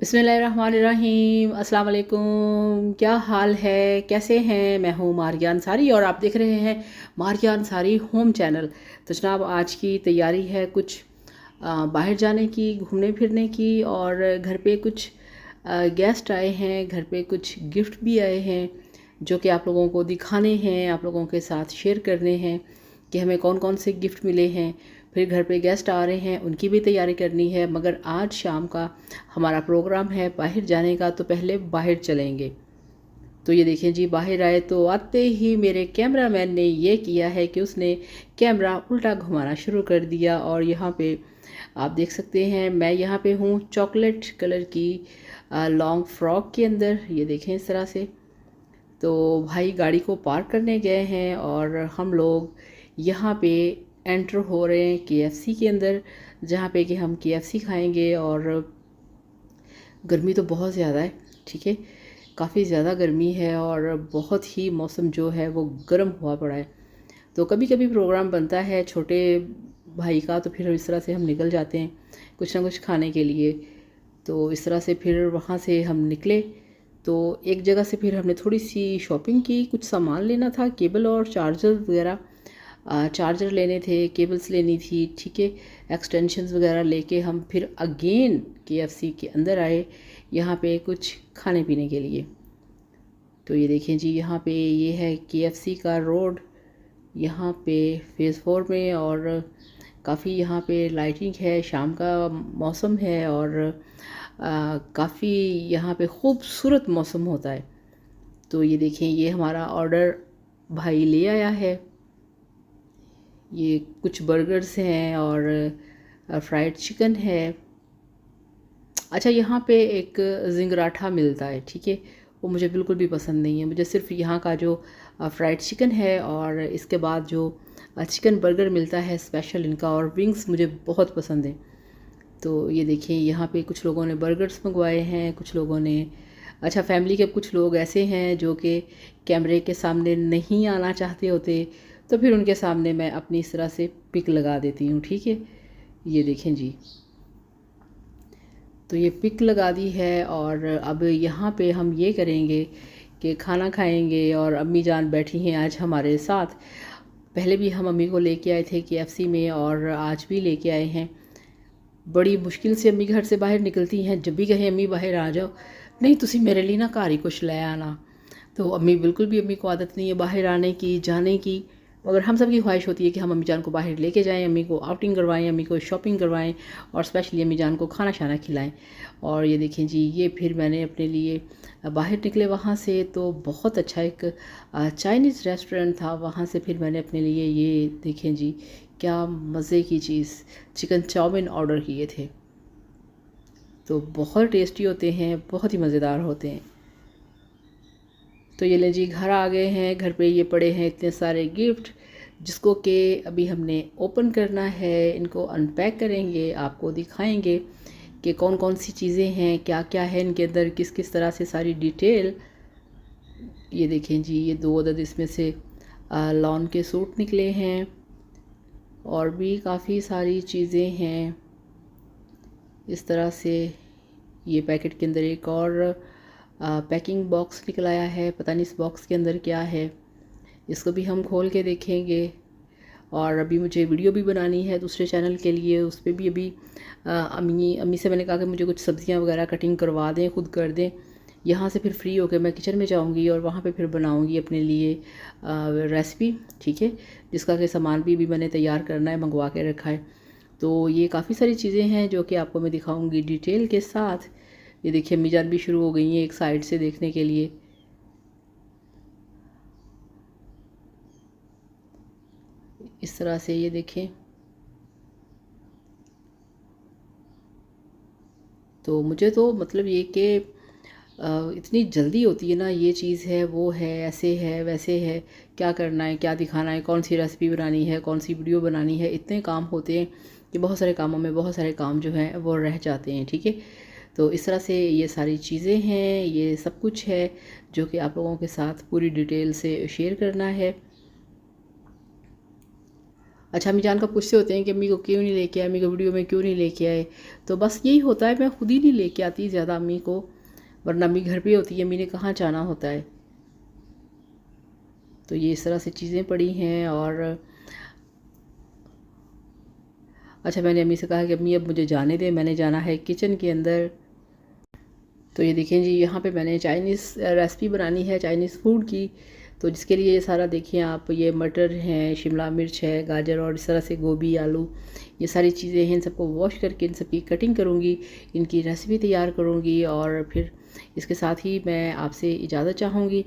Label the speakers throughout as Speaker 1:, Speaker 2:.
Speaker 1: बिस्मिल्लाहिर्रहमानिर्रहीम। अस्सलाम वालेकुम। क्या हाल है, कैसे हैं? मैं हूँ मारिया अंसारी और आप देख रहे हैं मारिया अंसारी होम चैनल। तो जनाब, आज की तैयारी है कुछ बाहर जाने की, घूमने फिरने की। और घर पे कुछ गेस्ट आए हैं, घर पे कुछ गिफ्ट भी आए हैं जो कि आप लोगों को दिखाने हैं, आप लोगों के साथ शेयर करने हैं कि हमें कौन कौन से गिफ्ट मिले हैं। फिर घर पे गेस्ट आ रहे हैं, उनकी भी तैयारी करनी है। मगर आज शाम का हमारा प्रोग्राम है बाहर जाने का, तो पहले बाहर चलेंगे। तो ये देखें जी, बाहर आए तो आते ही मेरे कैमरामैन ने ये किया है कि उसने कैमरा उल्टा घुमाना शुरू कर दिया। और यहाँ पे आप देख सकते हैं, मैं यहाँ पे हूँ चॉकलेट कलर की लॉन्ग फ्रॉक के अंदर। ये देखें इस तरह से। तो भाई गाड़ी को पार्क करने गए हैं और हम लोग यहाँ पे एंटर हो रहे हैं केएफसी के अंदर, जहाँ पे कि हम केएफसी खाएंगे। और गर्मी तो बहुत ज़्यादा है, ठीक है, काफ़ी ज़्यादा गर्मी है और बहुत ही मौसम जो है वो गर्म हुआ पड़ा है। तो कभी कभी प्रोग्राम बनता है छोटे भाई का, तो फिर इस तरह से हम निकल जाते हैं कुछ ना कुछ खाने के लिए। तो इस तरह से फिर वहाँ से हम निकले। तो एक जगह से फिर हमने थोड़ी सी शॉपिंग की, कुछ सामान लेना था, केबल और चार्जर वगैरह। चार्जर लेने थे, केबल्स लेनी थी, ठीक है, एक्सटेंशंस वगैरह लेके हम फिर अगेन केएफसी के अंदर आए, यहाँ पे कुछ खाने पीने के लिए। तो ये देखें जी, यहाँ पे ये है केएफसी का रोड, यहाँ पे फेज़ 4 में। और काफ़ी यहाँ पे लाइटिंग है, शाम का मौसम है और काफ़ी यहाँ पे खूबसूरत मौसम होता है। तो ये देखें, ये हमारा ऑर्डर भाई ले आया है। ये कुछ बर्गर्स हैं और फ्राइड चिकन है। अच्छा, यहाँ पे एक जिंगराठा मिलता है, ठीक है, वो मुझे बिल्कुल भी पसंद नहीं है। मुझे सिर्फ यहाँ का जो फ्राइड चिकन है और इसके बाद जो चिकन बर्गर मिलता है स्पेशल इनका, और विंग्स मुझे बहुत पसंद है। तो ये देखिए, यहाँ पे कुछ लोगों ने बर्गर्स मंगवाए हैं, कुछ लोगों ने, अच्छा, फैमिली के कुछ लोग ऐसे हैं जो कि कैमरे के सामने नहीं आना चाहते होते, तो फिर उनके सामने मैं अपनी इस तरह से पिक लगा देती हूँ, ठीक है। ये देखें जी, तो ये पिक लगा दी है। और अब यहाँ पे हम ये करेंगे कि खाना खाएंगे। और अम्मी जान बैठी हैं आज हमारे साथ। पहले भी हम अम्मी को लेके आए थे केएफसी में और आज भी लेके आए हैं। बड़ी मुश्किल से अम्मी घर से बाहर निकलती हैं, जब भी कहें अम्मी बाहर आ जाओ, नहीं तुसी मेरे लिए ना घर ही कुछ ले आना। तो अम्मी बिल्कुल भी, अम्मी को आदत नहीं है बाहर आने की, जाने की। मगर हम सब की ख्वाहिश होती है कि हम अम्मी जान को बाहर लेके जाएं, अम्मी को आउटिंग करवाएं, अम्मी को शॉपिंग करवाएं और स्पेशली अम्मी जान को खाना शाना खिलाएं। और ये देखें जी, ये फिर मैंने अपने लिए बाहर निकले वहाँ से, तो बहुत अच्छा एक चाइनीज़ रेस्टोरेंट था, वहाँ से फिर मैंने अपने लिए, ये देखें जी, क्या मज़े की चीज़, चिकन चाउमीन ऑर्डर किए थे। तो बहुत टेस्टी होते हैं, बहुत ही मज़ेदार होते हैं। तो ये ले जी, घर आ गए हैं। घर पे ये पड़े हैं इतने सारे गिफ्ट, जिसको कि अभी हमने ओपन करना है, इनको अनपैक करेंगे, आपको दिखाएंगे कि कौन कौन सी चीज़ें हैं, क्या क्या है इनके अंदर, किस किस तरह से, सारी डिटेल। ये देखें जी, ये 2 अदद इसमें से लॉन के सूट निकले हैं और भी काफ़ी सारी चीज़ें हैं इस तरह से। ये पैकेट के अंदर एक और पैकिंग बॉक्स निकल आया है, पता नहीं इस बॉक्स के अंदर क्या है, इसको भी हम खोल के देखेंगे। और अभी मुझे वीडियो भी बनानी है दूसरे चैनल के लिए, उस पर भी अभी अम्मी से मैंने कहा कि मुझे कुछ सब्ज़ियां वगैरह कटिंग करवा दें, खुद कर दें। यहाँ से फिर फ्री होकर मैं किचन में जाऊँगी और वहाँ पे फिर बनाऊँगी अपने लिए रेसिपी, ठीक है, जिसका कि सामान भी मैंने तैयार करना है, मंगवा के रखा है। तो ये काफ़ी सारी चीज़ें हैं जो कि आपको मैं दिखाऊंगी डिटेल के साथ। ये देखिए, अम्मी जान भी शुरू हो गई हैं एक साइड से देखने के लिए। इस तरह से ये देखें। तो मुझे तो मतलब ये कि इतनी जल्दी होती है ना, ये चीज़ है, वो है, ऐसे है, वैसे है, क्या करना है, क्या दिखाना है, कौन सी रेसिपी बनानी है, कौन सी वीडियो बनानी है, इतने काम होते हैं कि बहुत सारे कामों में बहुत सारे काम जो हैं वो रह जाते हैं, ठीक है। तो इस तरह से ये सारी चीज़ें हैं, ये सब कुछ है जो कि आप लोगों के साथ पूरी डिटेल से शेयर करना है। अच्छा, अम्मी जान का पूछते होते हैं कि अम्मी को क्यों नहीं लेके आए, अम्मी को वीडियो में क्यों नहीं लेके आए। तो बस यही होता है, मैं खुद ही नहीं लेके आती ज़्यादा अम्मी को, वरना अम्मी घर पे होती है, अम्मी ने कहाँ जाना होता है। तो ये इस तरह से चीज़ें पड़ी हैं। और अच्छा, मैंने अम्मी से कहा कि अम्मी अब मुझे जाने दें, मैंने जाना है किचन के अंदर। तो ये देखें जी, यहाँ पे मैंने चाइनीज़ रेसिपी बनानी है, चाइनीज़ फूड की। तो जिसके लिए ये सारा देखिए आप, ये मटर हैं, शिमला मिर्च है, गाजर और इस तरह से गोभी, आलू, ये सारी चीज़ें हैं। इन सबको वॉश करके इन सबकी कटिंग करूँगी, इनकी रेसिपी तैयार करूँगी और फिर इसके साथ ही मैं आपसे इजाज़त चाहूँगी।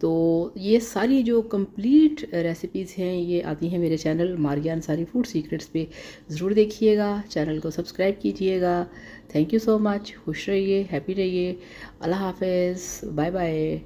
Speaker 1: तो ये सारी जो कंप्लीट रेसिपीज़ हैं ये आती हैं मेरे channel Maria Ansari food secrets पे। ज़रूर देखिएगा, चैनल को सब्सक्राइब कीजिएगा। Thank you so much. खुश रहिए, हैप्पी रहिए। अल्लाह हाफ़िज़, बाय बाय।